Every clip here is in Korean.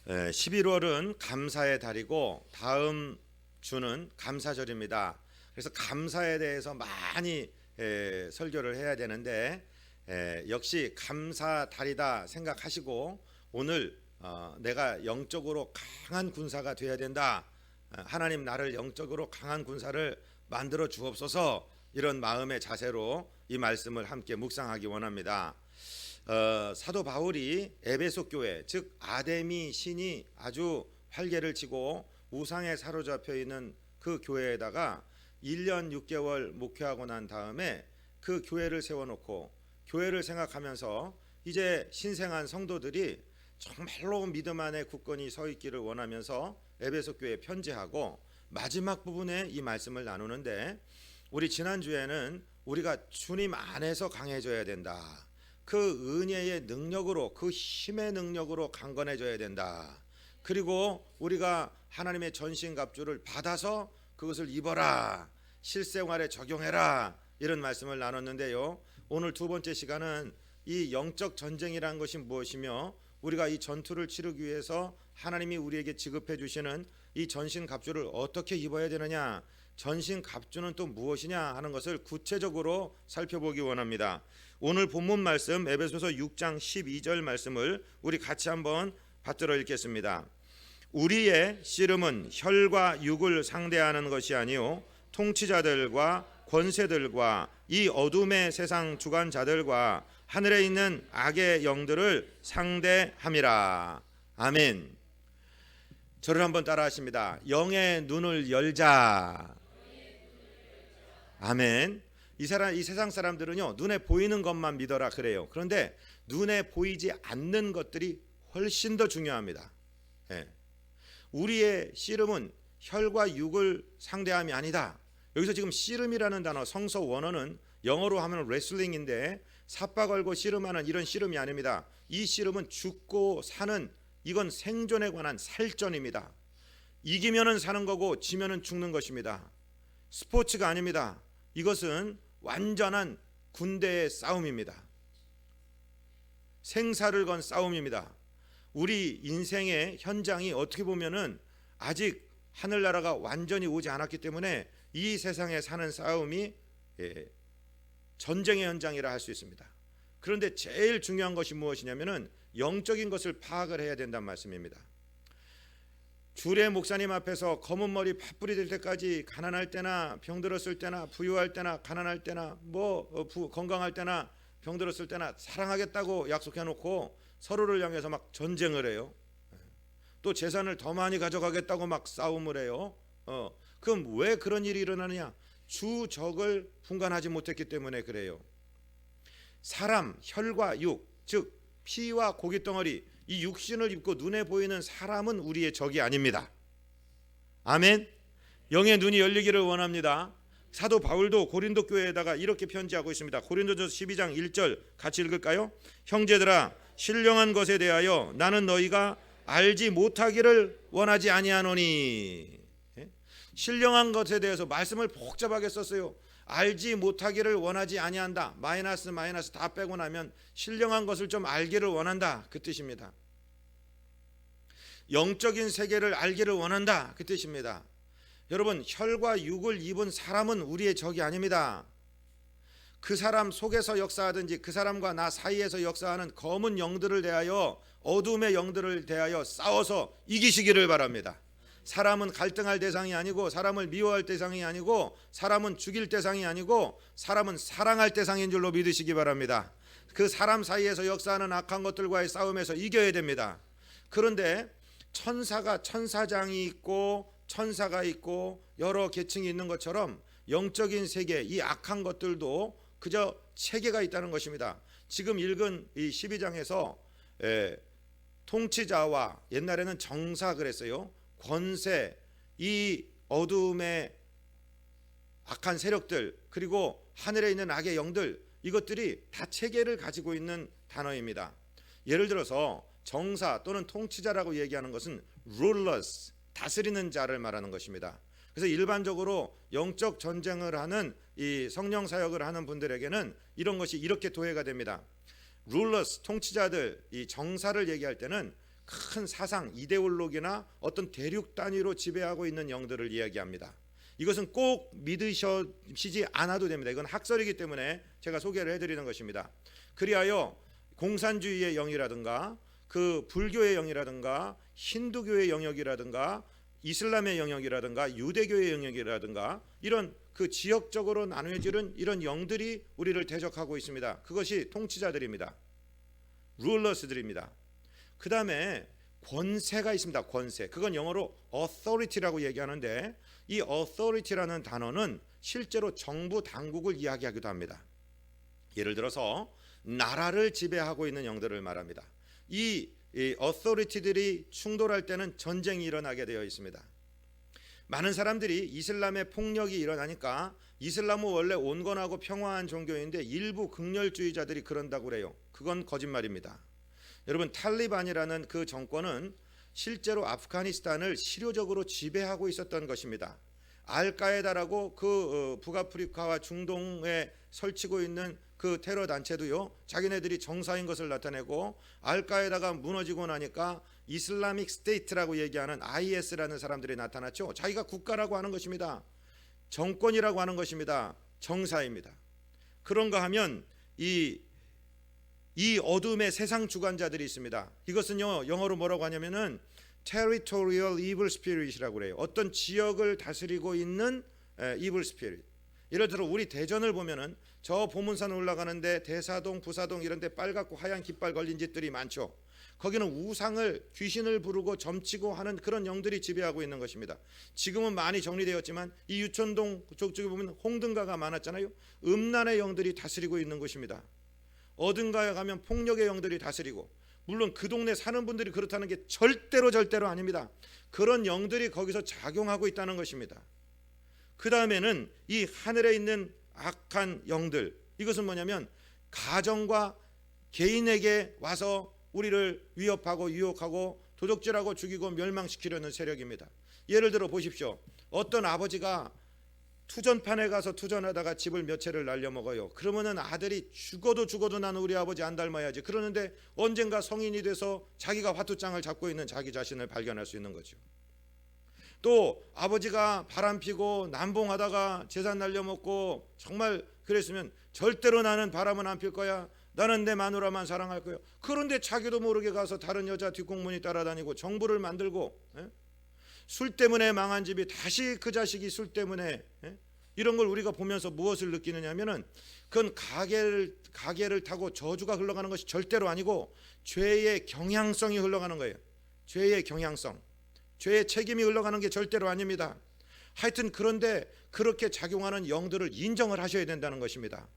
11월은 감사의 달이고 다음 주는 감사절입니다. 그래서 감사에 대해서 많이 설교를 해야 되는데 역시 감사달이다 생각하시고 오늘 내가 영적으로 강한 군사가 되어야 된다. 하나님 나를 영적으로 강한 군사를 만들어 주옵소서. 이런 마음의 자세로 이 말씀을 함께 묵상하기 원합니다. 사도 바울이 에베소 교회 즉 아데미 신이 아주 활개를 치고 우상에 사로잡혀 있는 그 교회에다가 1년 6개월 목회하고 난 다음에 그 교회를 세워놓고 교회를 생각하면서 이제 신생한 성도들이 정말로 믿음 안에 굳건히 서 있기를 원하면서 에베소 교회에 편지하고 마지막 부분에 이 말씀을 나누는데 우리 지난주에는 우리가 주님 안에서 강해져야 된다. 그 은혜의 능력으로 그 힘의 능력으로 강건해져야 된다. 그리고 우리가 하나님의 전신갑주를 받아서 그것을 입어라. 실생활에 적용해라. 이런 말씀을 나눴는데요. 오늘 두 번째 시간은 이 영적 전쟁이라는 것이 무엇이며 우리가 이 전투를 치르기 위해서 하나님이 우리에게 지급해 주시는 이 전신갑주를 어떻게 입어야 되느냐, 전신갑주는 또 무엇이냐 하는 것을 구체적으로 살펴보기 원합니다. 오늘 본문 말씀 에베소서 6장 12절 말씀을 우리 같이 한번 받들어 읽겠습니다. 우리의 씨름은 혈과 육을 상대하는 것이 아니요 통치자들과 권세들과 이 어둠의 세상 주관자들과 하늘에 있는 악의 영들을 상대함이라. 아멘. 저를 한번 따라 하십니다. 영의 눈을 열자. 아멘. 이 세상 사람들은요 눈에 보이는 것만 믿어라 그래요. 그런데 눈에 보이지 않는 것들이 훨씬 더 중요합니다. 우리의 씨름은 혈과 육을 상대함이 아니다. 여기서 지금 씨름이라는 단어 성서 원어는 영어로 하면 레슬링인데 삿바 걸고 씨름하는 이런 씨름이 아닙니다. 이 씨름은 죽고 사는 이건 생존에 관한 살전입니다. 이기면은 사는 거고 지면은 죽는 것입니다. 스포츠가 아닙니다. 이것은 완전한 군대의 싸움입니다. 생사를 건 싸움입니다. 우리 인생의 현장이 어떻게 보면은 아직 하늘나라가 완전히 오지 않았기 때문에 이 세상에 사는 싸움이 전쟁의 현장이라 할 수 있습니다. 그런데 제일 중요한 것이 무엇이냐면은 영적인 것을 파악을 해야 된다는 말씀입니다. 주례 목사님 앞에서 검은 머리 팥불이 될 때까지 가난할 때나 병들었을 때나 부유할 때나 가난할 때나 건강할 때나 병들었을 때나 사랑하겠다고 약속해놓고 서로를 향해서 막 전쟁을 해요. 또 재산을 더 많이 가져가겠다고 막 싸움을 해요. 그럼 왜 그런 일이 일어나느냐? 주적을 분간하지 못했기 때문에 그래요. 사람, 혈과 육, 즉 피와 고깃덩어리, 이 육신을 입고 눈에 보이는 사람은 우리의 적이 아닙니다. 아멘. 영의 눈이 열리기를 원합니다. 사도 바울도 고린도 교회에다가 이렇게 편지하고 있습니다. 고린도전서 12장 1절 같이 읽을까요? 형제들아 신령한 것에 대하여 나는 너희가 알지 못하기를 원하지 아니하노니. 신령한 것에 대해서 말씀을 복잡하게 썼어요. 알지 못하기를 원하지 아니한다. 마이너스 다 빼고 나면 신령한 것을 좀 알기를 원한다. 그 뜻입니다. 영적인 세계를 알기를 원한다. 그 뜻입니다. 여러분 혈과 육을 입은 사람은 우리의 적이 아닙니다. 그 사람 속에서 역사하든지 그 사람과 나 사이에서 역사하는 검은 영들을 대하여 어둠의 영들을 대하여 싸워서 이기시기를 바랍니다. 사람은 갈등할 대상이 아니고 사람을 미워할 대상이 아니고 사람은 죽일 대상이 아니고 사람은 사랑할 대상인 줄로 믿으시기 바랍니다. 그 사람 사이에서 역사하는 악한 것들과의 싸움에서 이겨야 됩니다. 그런데 천사가 천사장이 있고 천사가 있고 여러 계층이 있는 것처럼 영적인 세계 이 악한 것들도 그저 체계가 있다는 것입니다. 지금 읽은 이 12장에서 통치자와 옛날에는 정사 그랬어요. 권세, 이 어둠의 악한 세력들 그리고 하늘에 있는 악의 영들 이것들이 다 체계를 가지고 있는 단어입니다. 예를 들어서 정사 또는 통치자라고 얘기하는 것은 rulers, 다스리는 자를 말하는 것입니다. 그래서 일반적으로 영적 전쟁을 하는 이 성령 사역을 하는 분들에게는 이런 것이 이렇게 도해가 됩니다. rulers, 통치자들, 이 정사를 얘기할 때는 큰 사상, 이데올로기나 어떤 대륙 단위로 지배하고 있는 영들을 이야기합니다. 이것은 꼭 믿으시지 않아도 됩니다. 이건 학설이기 때문에 제가 소개를 해드리는 것입니다. 그리하여 공산주의의 영이라든가 그 불교의 영이라든가 힌두교의 영역이라든가 이슬람의 영역이라든가 유대교의 영역이라든가 이런 그 지역적으로 나누어지는 이런 영들이 우리를 대적하고 있습니다. 그것이 통치자들입니다. 룰러스들입니다. 그 다음에 권세가 있습니다. 권세. 그건 영어로 authority라고 얘기하는데 이 authority라는 단어는 실제로 정부 당국을 이야기하기도 합니다. 예를 들어서 나라를 지배하고 있는 영들을 말합니다. 이 authority들이 충돌할 때는 전쟁이 일어나게 되어 있습니다. 많은 사람들이 이슬람의 폭력이 일어나니까 이슬람은 원래 온건하고 평화한 종교인데 일부 극렬주의자들이 그런다고 그래요. 그건 거짓말입니다. 여러분, 탈리반이라는 그 정권은 실제로 아프가니스탄을 실효적으로 지배하고 있었던 것입니다. 알카에다라고 그 북아프리카와 중동에 설치고 있는 그 테러 단체도요, 자기네들이 정사인 것을 나타내고 알카에다가 무너지고 나니까 이슬라믹 스테이트라고 얘기하는 IS라는 사람들이 나타났죠. 자기가 국가라고 하는 것입니다. 정권이라고 하는 것입니다. 정사입니다. 그런가 하면 이 어둠의 세상 주관자들이 있습니다. 이것은요, 영어로 뭐라고 하냐면은 territorial evil spirit이라고 그래요. 어떤 지역을 다스리고 있는 evil spirit. 예를 들어 우리 대전을 보면은 저 보문산 올라가는데 대사동, 부사동 이런 데 빨갛고 하얀 깃발 걸린 집들이 많죠. 거기는 우상을, 귀신을 부르고 점치고 하는 그런 영들이 지배하고 있는 것입니다. 지금은 많이 정리되었지만 이 유천동 쪽에 보면 홍등가가 많았잖아요. 음란의 영들이 다스리고 있는 곳입니다. 어딘가에 가면 폭력의 영들이 다스리고, 물론 그 동네 사는 분들이 그렇다는 게 절대로 아닙니다. 그런 영들이 거기서 작용하고 있다는 것입니다. 그 다음에는 이 하늘에 있는 악한 영들, 이것은 뭐냐면 가정과 개인에게 와서 우리를 위협하고 유혹하고 도적질하고 죽이고 멸망시키려는 세력입니다. 예를 들어 보십시오. 어떤 아버지가 투전판에 가서 투전하다가 집을 몇 채를 날려먹어요. 그러면은 아들이 죽어도 나는 우리 아버지 안 닮아야지. 그러는데 언젠가 성인이 돼서 자기가 화투장을 잡고 있는 자기 자신을 발견할 수 있는 거죠. 또 아버지가 바람피고 남봉하다가 재산 날려먹고 정말 그랬으면 절대로 나는 바람은 안 필 거야. 나는 내 마누라만 사랑할 거야. 그런데 자기도 모르게 가서 다른 여자 뒷공문이 따라다니고 정부를 만들고, 술 때문에 망한 집이 다시 그 자식이 술 때문에, 이런 걸 우리가 보면서 무엇을 느끼느냐면은 그건 가계를 타고 저주가 흘러가는 것이 절대로 아니고 죄의 경향성이 흘러가는 거예요. 죄의 경향성, 죄의 책임이 흘러가는 게 절대로 아닙니다. 하여튼 그런데 그렇게 작용하는 영들을 인정을 하셔야 된다는 것입니다.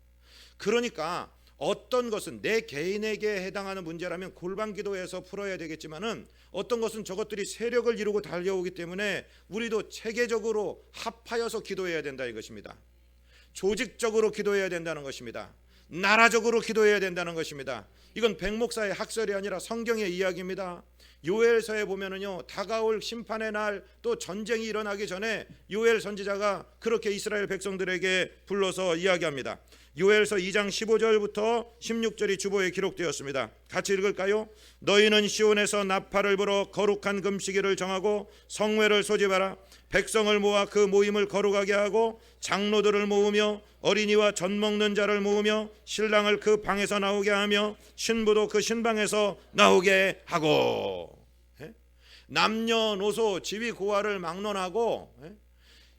그러니까 어떤 것은 내 개인에게 해당하는 문제라면 골방 기도에서 풀어야 되겠지만은 어떤 것은 저것들이 세력을 이루고 달려오기 때문에 우리도 체계적으로 합하여서 기도해야 된다 이것입니다. 조직적으로 기도해야 된다는 것입니다. 나라적으로 기도해야 된다는 것입니다. 이건 백목사의 학설이 아니라 성경의 이야기입니다. 요엘서에 보면은요, 다가올 심판의 날, 또 전쟁이 일어나기 전에 요엘 선지자가 그렇게 이스라엘 백성들에게 불러서 이야기합니다. 요엘서 2장 15절부터 16절이 주보에 기록되었습니다. 같이 읽을까요? 너희는 시온에서 나팔을 불어 거룩한 금식일을 정하고 성회를 소집하라. 백성을 모아 그 모임을 거룩하게 하고 장로들을 모으며 어린이와 젖 먹는 자를 모으며 신랑을 그 방에서 나오게 하며 신부도 그 신방에서 나오게 하고. 남녀노소 지위 고하를 막론하고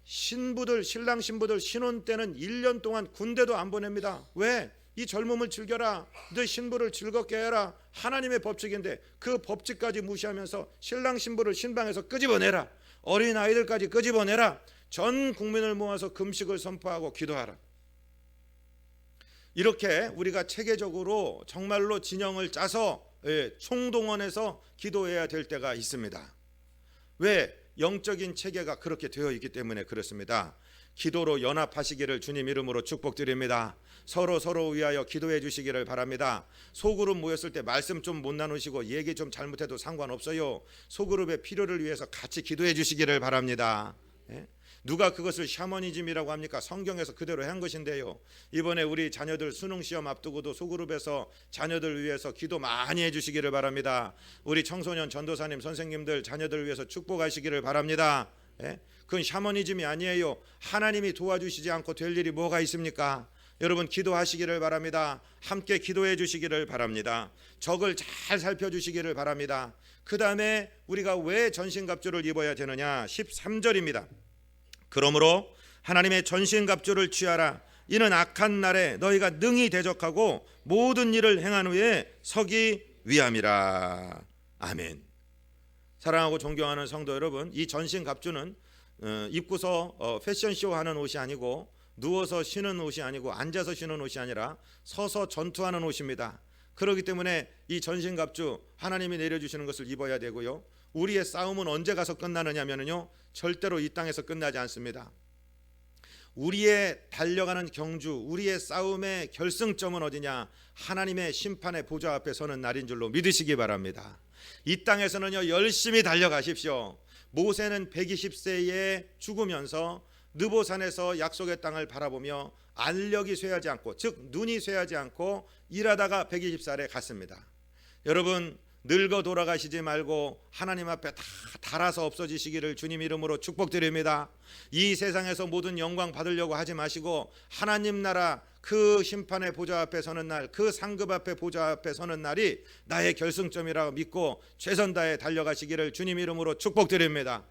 신랑 신부들 신혼 때는 1년 동안 군대도 안 보냅니다. 왜? 이 젊음을 즐겨라. 너 신부를 즐겁게 해라. 하나님의 법칙인데 그 법칙까지 무시하면서 신랑 신부를 신방에서 끄집어내라. 어린 아이들까지 끄집어내라. 전 국민을 모아서 금식을 선포하고 기도하라. 이렇게 우리가 체계적으로 정말로 진영을 짜서 총동원해서 기도해야 될 때가 있습니다. 왜? 영적인 체계가 그렇게 되어 있기 때문에 그렇습니다. 기도로 연합하시기를 주님 이름으로 축복드립니다. 서로 위하여 기도해 주시기를 바랍니다. 소그룹 모였을 때 말씀 좀 못 나누시고 얘기 좀 잘못해도 상관없어요. 소그룹의 필요를 위해서 같이 기도해 주시기를 바랍니다. 누가 그것을 샤머니즘이라고 합니까? 성경에서 그대로 한 것인데요. 이번에 우리 자녀들 수능 시험 앞두고도 소그룹에서 자녀들 위해서 기도 많이 해주시기를 바랍니다. 우리 청소년 전도사님 선생님들 자녀들 위해서 축복하시기를 바랍니다. 예? 그건 샤머니즘이 아니에요. 하나님이 도와주시지 않고 될 일이 뭐가 있습니까? 여러분 기도하시기를 바랍니다. 함께 기도해 주시기를 바랍니다. 적을 잘 살펴주시기를 바랍니다. 그 다음에 우리가 왜 전신갑주를 입어야 되느냐? 13절입니다. 그러므로 하나님의 전신갑주를 취하라. 이는 악한 날에 너희가 능히 대적하고 모든 일을 행한 후에 서기 위함이라. 아멘. 사랑하고 존경하는 성도 여러분, 이 전신갑주는 입고서 패션쇼 하는 옷이 아니고 누워서 쉬는 옷이 아니고 앉아서 쉬는 옷이 아니라 서서 전투하는 옷입니다. 그렇기 때문에 이 전신갑주 하나님이 내려주시는 것을 입어야 되고요. 우리의 싸움은 언제 가서 끝나느냐면요, 절대로 이 땅에서 끝나지 않습니다. 우리의 달려가는 경주, 우리의 싸움의 결승점은 어디냐? 하나님의 심판의 보좌 앞에 서는 날인 줄로 믿으시기 바랍니다. 이 땅에서는요, 열심히 달려가십시오. 모세는 120세에 죽으면서 느보산에서 약속의 땅을 바라보며 알력이 쇠하지 않고, 즉 눈이 쇠하지 않고 일하다가 120살에 갔습니다. 여러분 늙어 돌아가시지 말고 하나님 앞에 다 달아서 없어지시기를 주님 이름으로 축복드립니다. 이 세상에서 모든 영광 받으려고 하지 마시고 하나님 나라 그 심판의 보좌 앞에 서는 날, 그 상급 앞에 보좌 앞에 서는 날이 나의 결승점이라고 믿고 최선 다해 달려가시기를 주님 이름으로 축복드립니다.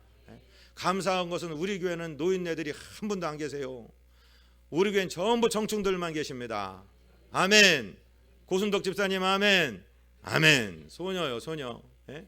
감사한 것은 우리 교회는 노인네들이 한 분도 안 계세요. 우리 교회는 전부 청춘들만 계십니다. 아멘. 고순덕 집사님 아멘. 아멘. 소녀요, 소녀. 예?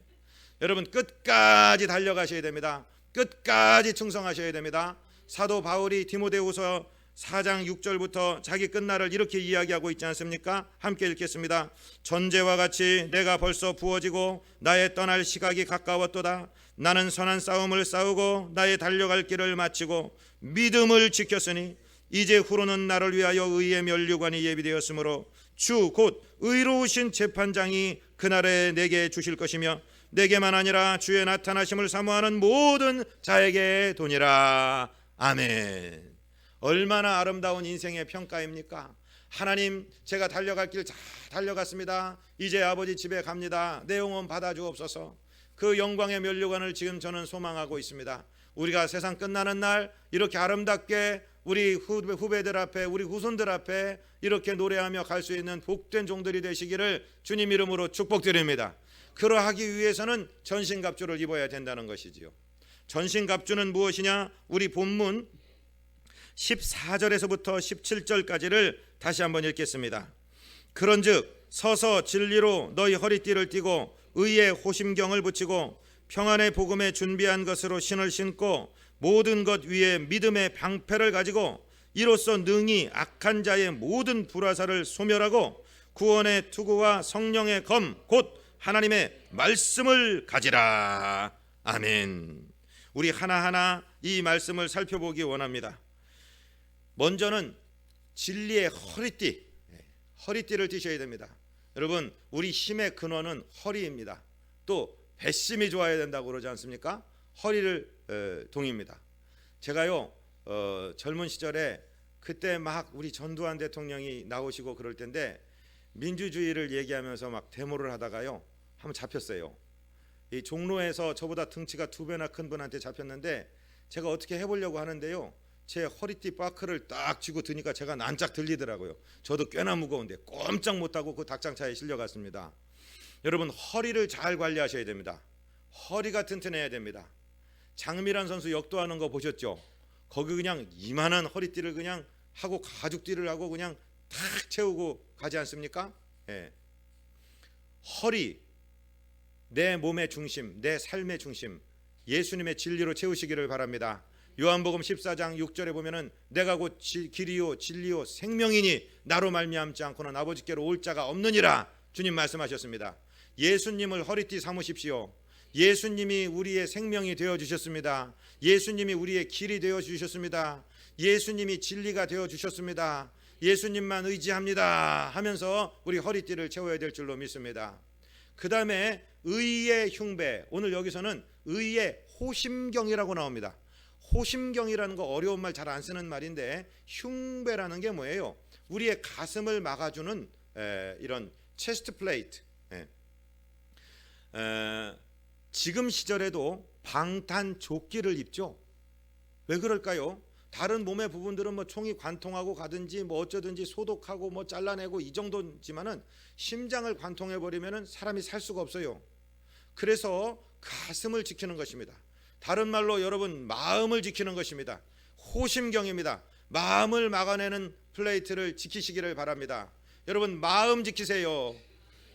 여러분 끝까지 달려가셔야 됩니다. 끝까지 충성하셔야 됩니다. 사도 바울이 디모데후서 4장 6절부터 자기 끝날을 이렇게 이야기하고 있지 않습니까? 함께 읽겠습니다. 전제와 같이 내가 벌써 부어지고 나의 떠날 시각이 가까웠도다. 나는 선한 싸움을 싸우고 나의 달려갈 길을 마치고 믿음을 지켰으니 이제 후로는 나를 위하여 의의 면류관이 예비되었으므로 주 곧 의로우신 재판장이 그날에 내게 주실 것이며 내게만 아니라 주의 나타나심을 사모하는 모든 자에게 도니라. 아멘. 얼마나 아름다운 인생의 평가입니까? 하나님, 제가 달려갈 길 잘 달려갔습니다. 이제 아버지 집에 갑니다. 내 영혼 받아주옵소서. 그 영광의 면류관을 지금 저는 소망하고 있습니다. 우리가 세상 끝나는 날 이렇게 아름답게 우리 후배들 앞에, 우리 후손들 앞에 이렇게 노래하며 갈 수 있는 복된 종들이 되시기를 주님 이름으로 축복드립니다. 그러하기 위해서는 전신갑주를 입어야 된다는 것이지요. 전신갑주는 무엇이냐? 우리 본문 14절에서부터 17절까지를 다시 한번 읽겠습니다. 그런즉 서서 진리로 너희 허리띠를 띠고 의의 호심경을 붙이고 평안의 복음에 준비한 것으로 신을 신고 모든 것 위에 믿음의 방패를 가지고 이로써 능히 악한 자의 모든 불화살을 소멸하고 구원의 투구와 성령의 검 곧 하나님의 말씀을 가지라. 아멘. 우리 하나하나 이 말씀을 살펴보기 원합니다. 먼저는 진리의 허리띠를 띠셔야 됩니다. 여러분 우리 힘의 근원은 허리입니다. 또 배심이 좋아야 된다고 그러지 않습니까? 허리를 동입니다. 제가요 젊은 시절에 그때 막 우리 전두환 대통령이 나오시고 그럴 때인데 민주주의를 얘기하면서 막 데모를 하다가요 한번 잡혔어요. 이 종로에서 저보다 등치가 2배나 큰 분한테 잡혔는데 제가 어떻게 해보려고 하는데요 제 허리띠 바크를 딱 쥐고 드니까 제가 난짝 들리더라고요. 저도 꽤나 무거운데 꼼짝 못하고 그 닭장차에 실려갔습니다. 여러분 허리를 잘 관리하셔야 됩니다. 허리가 튼튼해야 됩니다. 장미란 선수 역도하는 거 보셨죠? 거기 그냥 이만한 허리띠를 그냥 하고 가죽띠를 하고 그냥 탁 채우고 가지 않습니까? 예. 허리, 내 몸의 중심, 내 삶의 중심, 예수님의 진리로 채우시기를 바랍니다. 요한복음 14장 6절에 보면은 내가 곧 길이요 진리요 생명이니 나로 말미암지 않고는 아버지께로 올 자가 없느니라 주님 말씀하셨습니다. 예수님을 허리띠 삼으십시오. 예수님이 우리의 생명이 되어주셨습니다. 예수님이 우리의 길이 되어주셨습니다. 예수님이 진리가 되어주셨습니다. 예수님만 의지합니다 하면서 우리 허리띠를 채워야 될 줄로 믿습니다. 그 다음에 의의 흉배, 오늘 여기서는 의의 호심경이라고 나옵니다. 호심경이라는 거 어려운 말 잘 안 쓰는 말인데, 흉배라는 게 뭐예요? 우리의 가슴을 막아주는 이런 체스트 플레이트. 지금 시절에도 방탄조끼를 입죠. 왜 그럴까요? 다른 몸의 부분들은 뭐 총이 관통하고 가든지 뭐 어쩌든지 소독하고 뭐 잘라내고 이 정도지만은 심장을 관통해 버리면은 사람이 살 수가 없어요. 그래서 가슴을 지키는 것입니다. 다른 말로 여러분, 마음을 지키는 것입니다. 호심경입니다. 마음을 막아내는 플레이트를 지키시기를 바랍니다. 여러분, 마음 지키세요.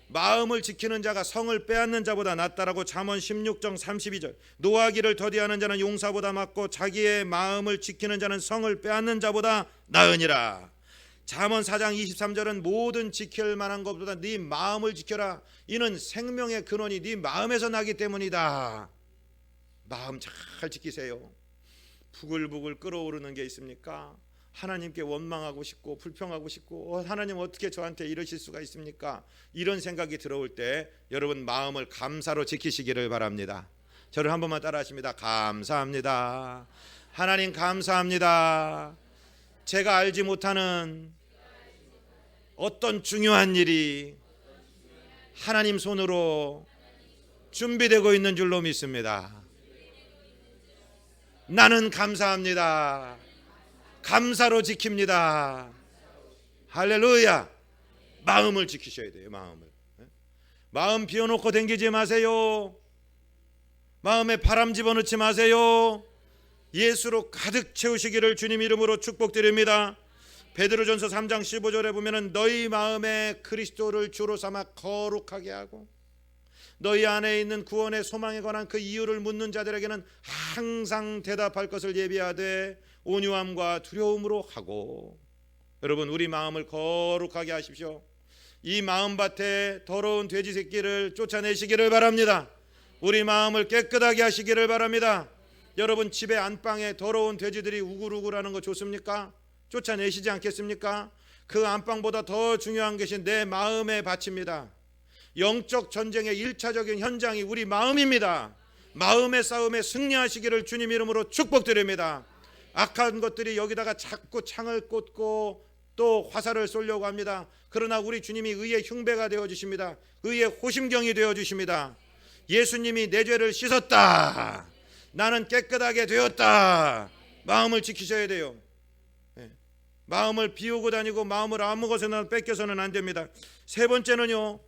마음을 지키는 자가 성을 빼앗는 자보다 낫다라고 잠언 16장 32절. 노하기를 더디하는 자는 용사보다 낫고 자기의 마음을 지키는 자는 성을 빼앗는 자보다 나으니라. 잠언 4장 23절은 모든 지킬 만한 것보다 네 마음을 지켜라. 이는 생명의 근원이 네 마음에서 나기 때문이다. 마음 잘 지키세요. 부글부글 끓어오르는 게 있습니까? 하나님께 원망하고 싶고 불평하고 싶고 하나님 어떻게 저한테 이러실 수가 있습니까? 이런 생각이 들어올 때 여러분, 마음을 감사로 지키시기를 바랍니다. 저를 한 번만 따라 하십니다. 감사합니다. 하나님 감사합니다. 제가 알지 못하는 어떤 중요한 일이 하나님 손으로 준비되고 있는 줄로 믿습니다. 나는 감사합니다. 감사로 지킵니다. 할렐루야. 마음을 지키셔야 돼요. 마음 비워놓고 댕기지 마세요. 마음에 바람 집어넣지 마세요. 예수로 가득 채우시기를 주님 이름으로 축복드립니다. 베드로전서 3장 15절에 보면은 너희 마음에 그리스도를 주로 삼아 거룩하게 하고 너희 안에 있는 구원의 소망에 관한 그 이유를 묻는 자들에게는 항상 대답할 것을 예비하되 온유함과 두려움으로 하고. 여러분, 우리 마음을 거룩하게 하십시오. 이 마음밭에 더러운 돼지 새끼를 쫓아내시기를 바랍니다. 우리 마음을 깨끗하게 하시기를 바랍니다. 여러분, 집에 안방에 더러운 돼지들이 우글우글하는 거 좋습니까? 쫓아내시지 않겠습니까? 그 안방보다 더 중요한 것이 내 마음의 밭입니다. 영적 전쟁의 1차적인 현장이 우리 마음입니다. 마음의 싸움에 승리하시기를 주님 이름으로 축복드립니다. 악한 것들이 여기다가 자꾸 창을 꽂고 또 화살을 쏘려고 합니다. 그러나 우리 주님이 의의 흉배가 되어주십니다. 의의 호심경이 되어주십니다. 예수님이 내 죄를 씻었다. 나는 깨끗하게 되었다. 마음을 지키셔야 돼요. 마음을 비우고 다니고 마음을 아무 것에나 뺏겨서는 안 됩니다. 세 번째는요,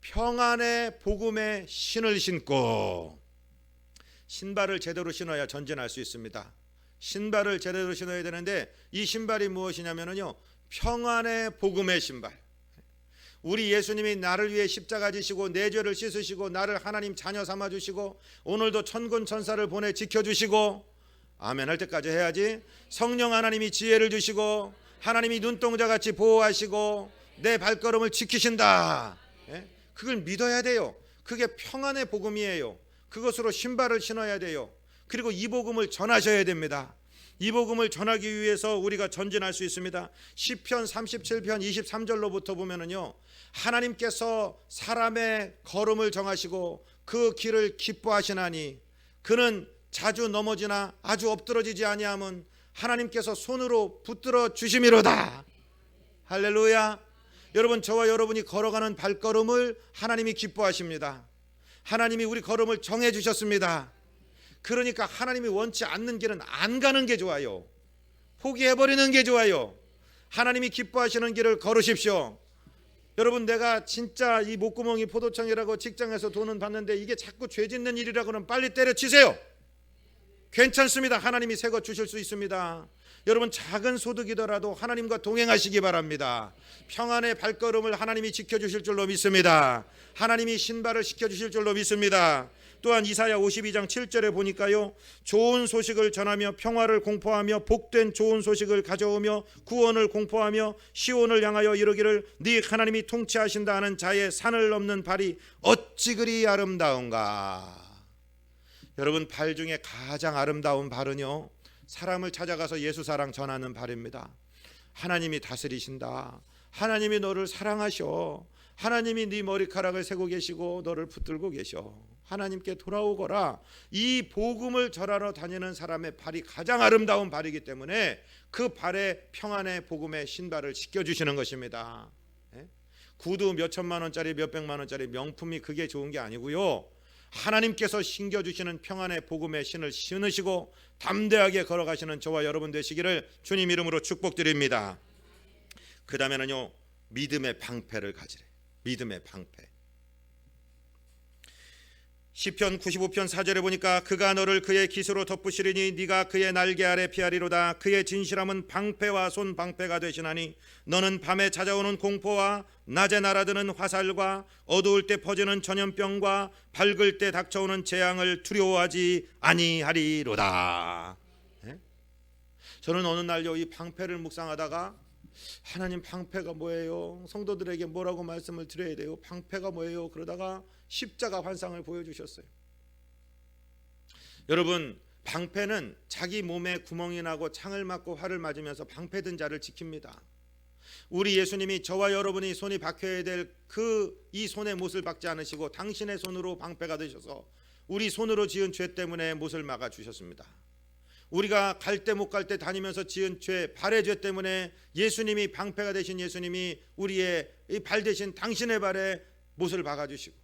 평안의 복음의 신을 신고. 신발을 제대로 신어야 전진할 수 있습니다. 신발을 제대로 신어야 되는데 이 신발이 무엇이냐면요, 평안의 복음의 신발. 우리 예수님이 나를 위해 십자가 지시고 내 죄를 씻으시고 나를 하나님 자녀 삼아 주시고 오늘도 천군 천사를 보내 지켜주시고, 아멘 할 때까지 해야지. 성령 하나님이 지혜를 주시고 하나님이 눈동자같이 보호하시고 내 발걸음을 지키신다. 그걸 믿어야 돼요. 그게 평안의 복음이에요. 그것으로 신발을 신어야 돼요. 그리고 이 복음을 전하셔야 됩니다. 이 복음을 전하기 위해서 우리가 전진할 수 있습니다. 시편 37편 23절로부터 보면은요, 하나님께서 사람의 걸음을 정하시고 그 길을 기뻐하시나니 그는 자주 넘어지나 아주 엎드러지지 아니함은 하나님께서 손으로 붙들어 주심이로다. 할렐루야. 여러분, 저와 여러분이 걸어가는 발걸음을 하나님이 기뻐하십니다. 하나님이 우리 걸음을 정해 주셨습니다. 그러니까 하나님이 원치 않는 길은 안 가는 게 좋아요. 포기해버리는 게 좋아요. 하나님이 기뻐하시는 길을 걸으십시오. 여러분, 내가 진짜 이 목구멍이 포도청이라고 직장에서 돈은 받는데 이게 자꾸 죄 짓는 일이라고는 빨리 때려치세요. 괜찮습니다. 하나님이 새 것 주실 수 있습니다. 여러분, 작은 소득이더라도 하나님과 동행하시기 바랍니다. 평안의 발걸음을 하나님이 지켜주실 줄로 믿습니다. 하나님이 신발을 시켜주실 줄로 믿습니다. 또한 이사야 52장 7절에 보니까요, 좋은 소식을 전하며 평화를 공포하며 복된 좋은 소식을 가져오며 구원을 공포하며 시온을 향하여 이르기를 네 하나님이 통치하신다 하는 자의 산을 넘는 발이 어찌 그리 아름다운가. 여러분, 발 중에 가장 아름다운 발은요, 사람을 찾아가서 예수 사랑 전하는 발입니다. 하나님이 다스리신다. 하나님이 너를 사랑하셔. 하나님이 네 머리카락을 세고 계시고 너를 붙들고 계셔. 하나님께 돌아오거라. 이 복음을 전하러 다니는 사람의 발이 가장 아름다운 발이기 때문에 그 발에 평안의 복음의 신발을 씻겨주시는 것입니다. 구두 몇 천만 원짜리 몇 백만 원짜리 명품이 그게 좋은 게 아니고요, 하나님께서 신겨주시는 평안의 복음의 신을 신으시고 담대하게 걸어가시는 저와 여러분 되시기를 주님 이름으로 축복드립니다. 그 다음에는요, 믿음의 방패를 가지래. 믿음의 방패. 시편 95편 4절에 보니까 그가 너를 그의 기수로 덮으시리니 네가 그의 날개 아래 피하리로다. 그의 진실함은 방패와 손 방패가 되시나니 너는 밤에 찾아오는 공포와 낮에 날아드는 화살과 어두울 때 퍼지는 전염병과 밝을 때 닥쳐오는 재앙을 두려워하지 아니하리로다. 저는 어느 날요, 이 방패를 묵상하다가 하나님, 방패가 뭐예요? 성도들에게 뭐라고 말씀을 드려야 돼요? 방패가 뭐예요? 그러다가 십자가 환상을 보여주셨어요. 여러분, 방패는 자기 몸에 구멍이 나고 창을 맞고 활을 맞으면서 방패든 자를 지킵니다. 우리 예수님이 저와 여러분이 손이 박혀야 될 이 손에 못을 박지 않으시고 당신의 손으로 방패가 되셔서 우리 손으로 지은 죄 때문에 못을 막아 주셨습니다. 우리가 갈 때 못 갈 때 다니면서 지은 죄, 발의 죄 때문에 예수님이 방패가 되신 예수님이 우리의 이 발 대신 당신의 발에 못을 박아주시고,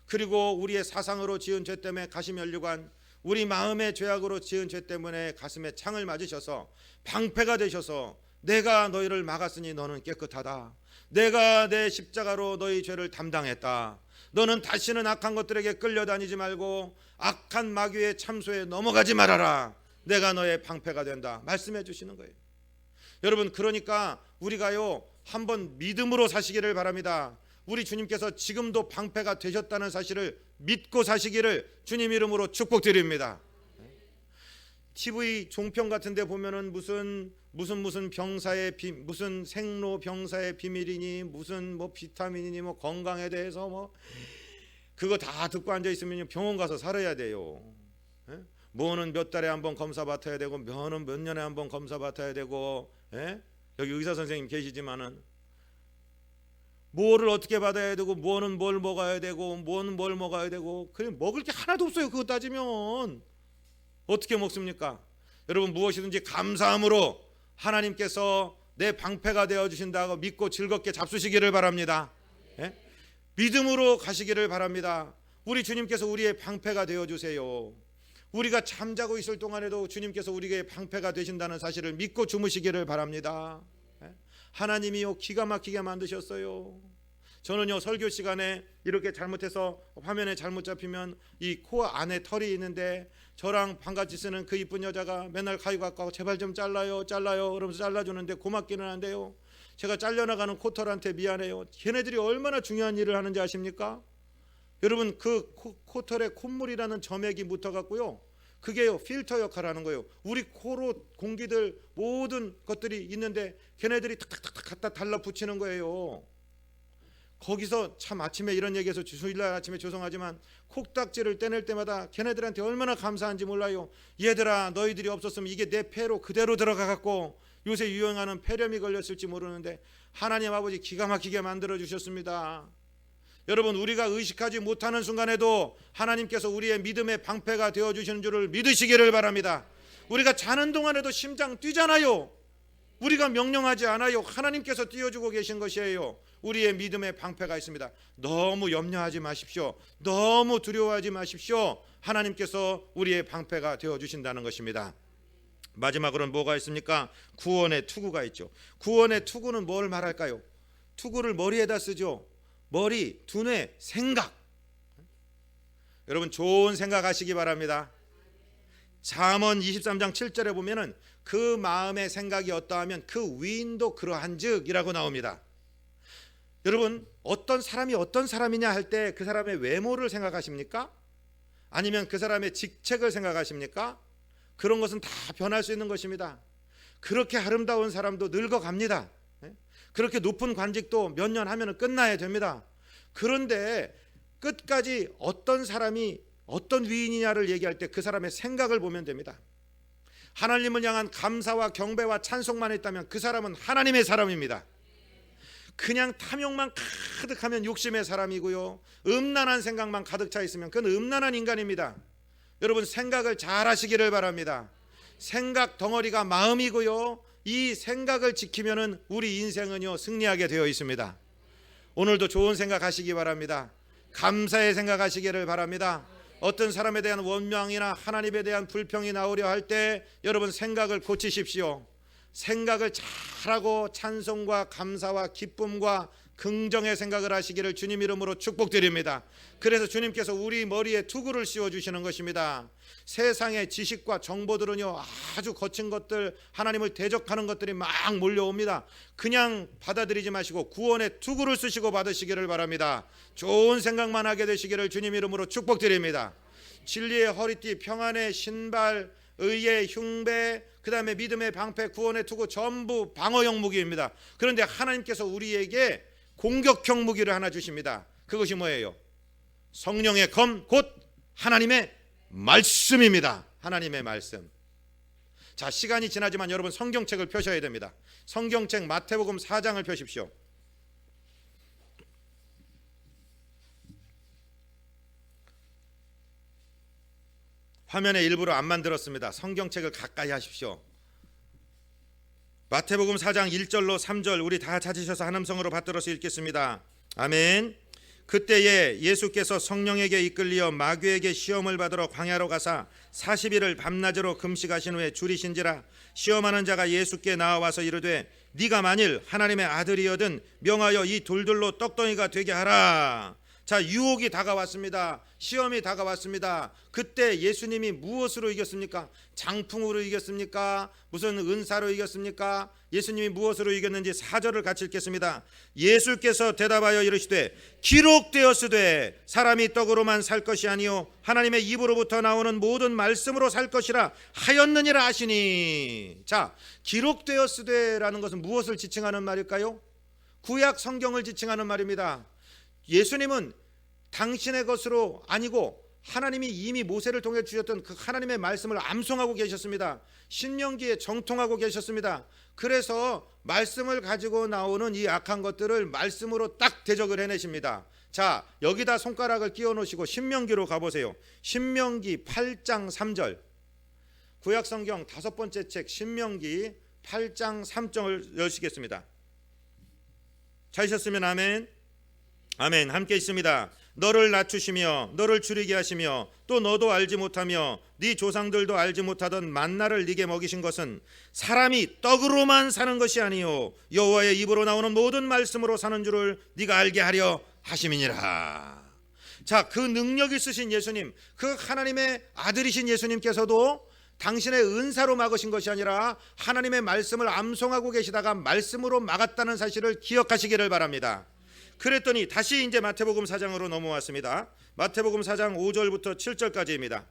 그리고 우리의 사상으로 지은 죄 때문에 가시면류관, 우리 마음의 죄악으로 지은 죄 때문에 가슴에 창을 맞으셔서 방패가 되셔서 내가 너희를 막았으니 너는 깨끗하다. 내가 내 십자가로 너희 죄를 담당했다. 너는 다시는 악한 것들에게 끌려다니지 말고 악한 마귀의 참소에 넘어가지 말아라. 내가 너의 방패가 된다. 말씀해 주시는 거예요. 여러분, 그러니까 우리가요, 한번 믿음으로 사시기를 바랍니다. 우리 주님께서 지금도 방패가 되셨다는 사실을 믿고 사시기를 주님 이름으로 축복드립니다. TV 종편 같은 데 보면은 무슨 병사의 무슨 생로 병사의 비밀이니 무슨 뭐 비타민이니 뭐 건강에 대해서 뭐 그거 다 듣고 앉아 있으면 병원 가서 살아야 돼요. 뭐는 몇 달에 한 번 검사 받아야 되고 뭐는 몇 년에 한 번 검사 받아야 되고, 여기 의사 선생님 계시지만은 뭐를 어떻게 받아야 되고 뭐는 뭘 먹어야 되고 뭐는 뭘 먹어야 되고, 그래 먹을 게 하나도 없어요. 그거 따지면 어떻게 먹습니까? 여러분, 무엇이든지 감사함으로 하나님께서 내 방패가 되어 주신다고 믿고 즐겁게 잡수시기를 바랍니다. 믿음으로 가시기를 바랍니다. 우리 주님께서 우리의 방패가 되어 주세요. 우리가 잠자고 있을 동안에도 주님께서 우리에게 방패가 되신다는 사실을 믿고 주무시기를 바랍니다. 하나님이요, 기가 막히게 만드셨어요. 저는요, 설교 시간에 이렇게 잘못해서 화면에 잘못 잡히면 이 코 안에 털이 있는데 저랑 반같이 쓰는 그 이쁜 여자가 맨날 가위가 아까워 제발 좀 잘라요 그러면서 잘라주는데 고맙기는 한데요, 제가 잘려나가는 코털한테 미안해요. 걔네들이 얼마나 중요한 일을 하는지 아십니까? 여러분, 그 코털에 콧물이라는 점액이 묻어갖고요, 그게요 필터 역할을 하는 거예요. 우리 코로 공기들 모든 것들이 있는데 걔네들이 탁탁탁 갖다 달라붙이는 거예요. 거기서 참 아침에 이런 얘기해서 주일날 아침에 죄송하지만 콕딱지를 떼낼 때마다 걔네들한테 얼마나 감사한지 몰라요. 얘들아, 너희들이 없었으면 이게 내 폐로 그대로 들어가갖고 요새 유행하는 폐렴이 걸렸을지 모르는데 하나님 아버지 기가 막히게 만들어 주셨습니다. 여러분, 우리가 의식하지 못하는 순간에도 하나님께서 우리의 믿음의 방패가 되어주시는 줄을 믿으시기를 바랍니다. 우리가 자는 동안에도 심장 뛰잖아요. 우리가 명령하지 않아요. 하나님께서 띄워주고 계신 것이에요. 우리의 믿음의 방패가 있습니다. 너무 염려하지 마십시오. 너무 두려워하지 마십시오. 하나님께서 우리의 방패가 되어주신다는 것입니다. 마지막으로는 뭐가 있습니까? 구원의 투구가 있죠. 구원의 투구는 뭘 말할까요? 투구를 머리에다 쓰죠. 머리, 두뇌, 생각. 여러분, 좋은 생각하시기 바랍니다. 잠언 23장 7절에 보면은 그 마음의 생각이 어떠하면 그 위인도 그러한즉이라고 나옵니다. 여러분, 어떤 사람이 어떤 사람이냐 할 때 그 사람의 외모를 생각하십니까? 아니면 그 사람의 직책을 생각하십니까? 그런 것은 다 변할 수 있는 것입니다. 그렇게 아름다운 사람도 늙어갑니다. 그렇게 높은 관직도 몇 년 하면 끝나야 됩니다. 그런데 끝까지 어떤 사람이 어떤 위인이냐를 얘기할 때 그 사람의 생각을 보면 됩니다. 하나님을 향한 감사와 경배와 찬송만 있다면 그 사람은 하나님의 사람입니다. 그냥 탐욕만 가득하면 욕심의 사람이고요, 음란한 생각만 가득 차 있으면 그건 음란한 인간입니다. 여러분, 생각을 잘 하시기를 바랍니다. 생각 덩어리가 마음이고요, 이 생각을 지키면은 우리 인생은요 승리하게 되어 있습니다. 오늘도 좋은 생각 하시기 바랍니다. 감사의 생각 하시기를 바랍니다. 어떤 사람에 대한 원망이나 하나님에 대한 불평이 나오려 할 때 여러분 생각을 고치십시오. 생각을 잘하고 찬송과 감사와 기쁨과 긍정의 생각을 하시기를 주님 이름으로 축복드립니다. 그래서 주님께서 우리 머리에 투구를 씌워주시는 것입니다. 세상의 지식과 정보들은요 아주 거친 것들, 하나님을 대적하는 것들이 막 몰려옵니다. 그냥 받아들이지 마시고 구원의 투구를 쓰시고 받으시기를 바랍니다. 좋은 생각만 하게 되시기를 주님 이름으로 축복드립니다. 진리의 허리띠, 평안의 신발, 의의 흉배, 그 다음에 믿음의 방패, 구원의 투구 전부 방어용 무기입니다. 그런데 하나님께서 우리에게 공격형 무기를 하나 주십니다. 그것이 뭐예요? 성령의 검, 곧 하나님의 말씀입니다. 하나님의 말씀. 자, 시간이 지나지만 여러분 성경책을 펴셔야 됩니다. 성경책 마태복음 4장을 펴십시오. 화면에 일부러 안 만들었습니다. 성경책을 가까이 하십시오. 마태복음 4장 1절로 3절 우리 다 찾으셔서 한 음성으로 받들어서 읽겠습니다. 아멘. 그때에 예수께서 성령에게 이끌리어 마귀에게 시험을 받으러 광야로 가사 40일을 밤낮으로 금식하신 후에 줄이신지라. 시험하는 자가 예수께 나와서 이르되 네가 만일 하나님의 아들이여든 명하여 이 돌들로 떡덩이가 되게 하라. 자, 유혹이 다가왔습니다. 시험이 다가왔습니다. 그때 예수님이 무엇으로 이겼습니까? 장풍으로 이겼습니까? 무슨 은사로 이겼습니까? 예수님이 무엇으로 이겼는지 4절을 같이 읽겠습니다. 예수께서 대답하여 이르시되 기록되었으되 사람이 떡으로만 살 것이 아니요 하나님의 입으로부터 나오는 모든 말씀으로 살 것이라 하였느니라 하시니. 자, 기록되었으되라는 것은 무엇을 지칭하는 말일까요? 구약 성경을 지칭하는 말입니다. 예수님은 당신의 것으로 아니고 하나님이 이미 모세를 통해 주셨던 그 하나님의 말씀을 암송하고 계셨습니다. 신명기에 정통하고 계셨습니다. 그래서 말씀을 가지고 나오는 이 악한 것들을 말씀으로 딱 대적을 해내십니다. 자, 여기다 손가락을 끼워 놓으시고 신명기로 가보세요. 신명기 8장 3절. 구약성경 5번째 책 신명기 8장 3절을 여시겠습니다. 찾으셨으면 아멘. 아멘. 함께 있습니다. 너를 낮추시며 너를 줄이게 하시며 또 너도 알지 못하며 네 조상들도 알지 못하던 만나를 네게 먹이신 것은 사람이 떡으로만 사는 것이 아니요 여호와의 입으로 나오는 모든 말씀으로 사는 줄을 네가 알게 하려 하심이니라. 자, 그 능력 있으신 예수님, 그 하나님의 아들이신 예수님께서도 당신의 은사로 막으신 것이 아니라 하나님의 말씀을 암송하고 계시다가 말씀으로 막았다는 사실을 기억하시기를 바랍니다. 그랬더니 다시 이제 마태복음 4장으로 넘어왔습니다. 마태복음 4장 5절부터 7절까지입니다.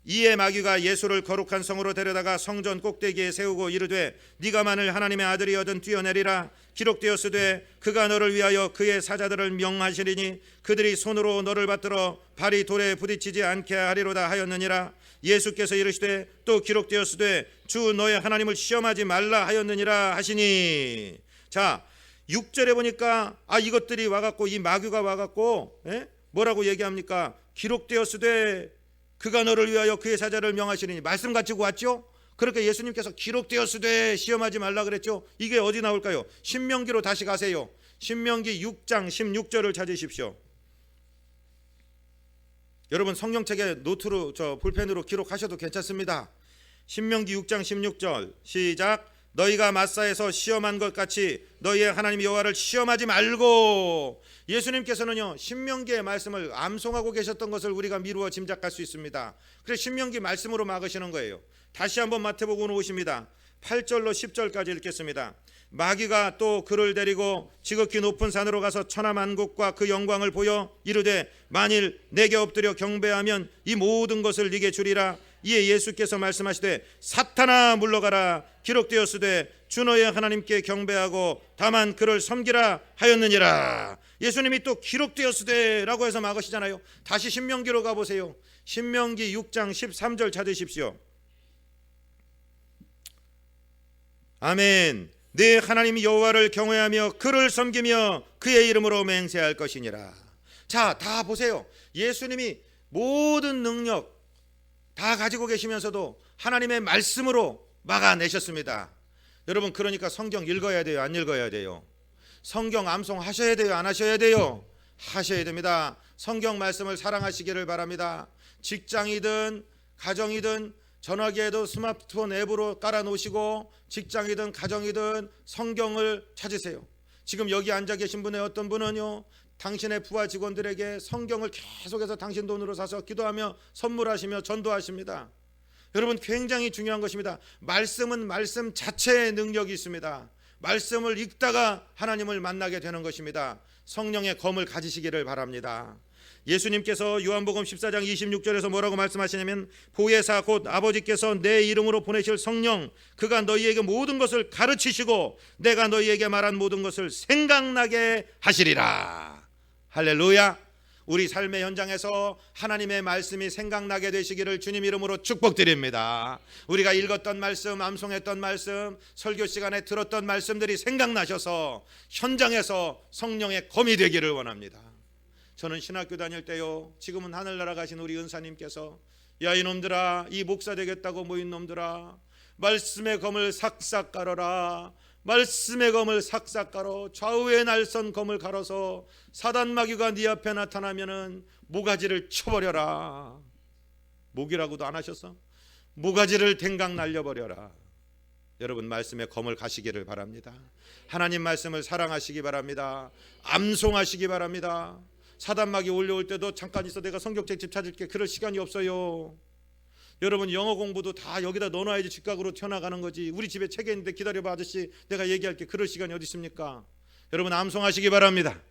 이에 마귀가 예수를 거룩한 성으로 데려다가 성전 꼭대기에 세우고 이르되 네가 만일 하나님의 아들이여든 뛰어내리라. 기록되었으되 그가 너를 위하여 그의 사자들을 명하시리니 그들이 손으로 너를 받들어 발이 돌에 부딪히지 않게 하리로다 하였느니라. 예수께서 이르시되 또 기록되었으되 주 너의 하나님을 시험하지 말라 하였느니라 하시니. 자, 6절에 보니까 이것들이 와갖고 이 마귀가 와갖고 뭐라고 얘기합니까? 기록되었으되 그가 너를 위하여 그의 사자를 명하시리니 말씀 가지고 왔죠? 그렇게 예수님께서 기록되었으되 시험하지 말라 그랬죠? 이게 어디 나올까요? 신명기로 다시 가세요. 신명기 6장 16절을 찾으십시오. 여러분 성경책에 노트로 볼펜으로 기록하셔도 괜찮습니다. 신명기 6장 16절 시작. 너희가 마사에서 시험한 것 같이 너희의 하나님 여호와를 시험하지 말고. 예수님께서는요 신명기의 말씀을 암송하고 계셨던 것을 우리가 미루어 짐작할 수 있습니다. 그래서 신명기 말씀으로 막으시는 거예요. 다시 한번 마태복음으로 오십니다. 8절로 10절까지 읽겠습니다. 마귀가 또 그를 데리고 지극히 높은 산으로 가서 천하만국과 그 영광을 보여 이르되 만일 내게 엎드려 경배하면 이 모든 것을 네게 주리라. 이에 예수께서 말씀하시되 사탄아 물러가라. 기록되었으되 주 너의 하나님께 경배하고 다만 그를 섬기라 하였느니라. 예수님이 또 기록되었으되 라고 해서 막으시잖아요. 다시 신명기로 가보세요. 신명기 6장 13절 찾으십시오. 아멘. 네 하나님 여호와를 경외하며 그를 섬기며 그의 이름으로 맹세할 것이니라. 자, 다 보세요. 예수님이 모든 능력 다 가지고 계시면서도 하나님의 말씀으로 막아내셨습니다. 여러분, 그러니까 성경 읽어야 돼요, 안 읽어야 돼요? 성경 암송하셔야 돼요, 안 하셔야 돼요? 하셔야 됩니다. 성경 말씀을 사랑하시기를 바랍니다. 직장이든 가정이든 전화기에도 스마트폰 앱으로 깔아놓으시고 직장이든 가정이든 성경을 찾으세요. 지금 여기 앉아 계신 분의 어떤 분은요, 당신의 부하 직원들에게 성경을 계속해서 당신 돈으로 사서 기도하며 선물하시며 전도하십니다. 여러분, 굉장히 중요한 것입니다. 말씀은 말씀 자체의 능력이 있습니다. 말씀을 읽다가 하나님을 만나게 되는 것입니다. 성령의 검을 가지시기를 바랍니다. 예수님께서 요한복음 14장 26절에서 뭐라고 말씀하시냐면, 보혜사 곧 아버지께서 내 이름으로 보내실 성령, 그가 너희에게 모든 것을 가르치시고 내가 너희에게 말한 모든 것을 생각나게 하시리라. 할렐루야. 우리 삶의 현장에서 하나님의 말씀이 생각나게 되시기를 주님 이름으로 축복드립니다. 우리가 읽었던 말씀, 암송했던 말씀, 설교 시간에 들었던 말씀들이 생각나셔서 현장에서 성령의 검이 되기를 원합니다. 저는 신학교 다닐 때요, 지금은 하늘나라 가신 우리 은사님께서, 야 이놈들아, 이 목사 되겠다고 모인 놈들아, 말씀의 검을 삭삭 깔아라. 말씀의 검을 삭삭 깔어 좌우의 날선 검을 갈아서 사단마귀가 네 앞에 나타나면은 모가지를 쳐버려라. 목이라고도 안 하셨어? 모가지를 댕강 날려버려라. 여러분, 말씀의 검을 가시기를 바랍니다. 하나님 말씀을 사랑하시기 바랍니다. 암송하시기 바랍니다. 사단마귀 올려올 때도 잠깐 있어, 내가 성경책 집 찾을게. 그럴 시간이 없어요. 여러분, 영어 공부도 다 여기다 넣어놔야지 직각으로 튀어나가는 거지. 우리 집에 책에 있는데 기다려봐 아저씨, 내가 얘기할게. 그럴 시간이 어디 있습니까? 여러분, 암송하시기 바랍니다.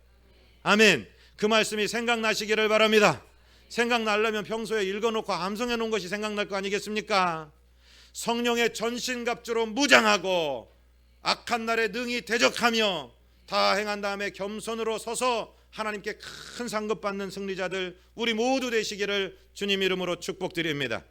아멘. 그 말씀이 생각나시기를 바랍니다. 생각나려면 평소에 읽어놓고 암송해 놓은 것이 생각날 거 아니겠습니까? 성령의 전신갑주로 무장하고 악한 날에 능히 대적하며 다 행한 다음에 겸손으로 서서 하나님께 큰 상급 받는 승리자들 우리 모두 되시기를 주님 이름으로 축복드립니다.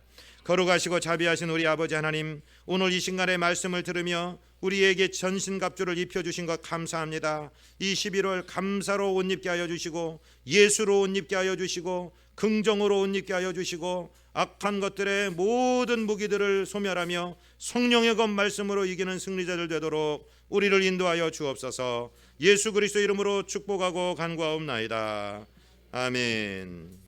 거룩하시고 자비하신 우리 아버지 하나님, 오늘 이 순간의 말씀을 들으며 우리에게 전신갑주를 입혀주신 것 감사합니다. 이 11월 감사로 옷 입게 하여 주시고, 예수로 옷 입게 하여 주시고, 긍정으로 옷 입게 하여 주시고, 악한 것들의 모든 무기들을 소멸하며 성령의 검 말씀으로 이기는 승리자들 되도록 우리를 인도하여 주옵소서. 예수 그리스도 이름으로 축복하고 간구하옵나이다. 아멘.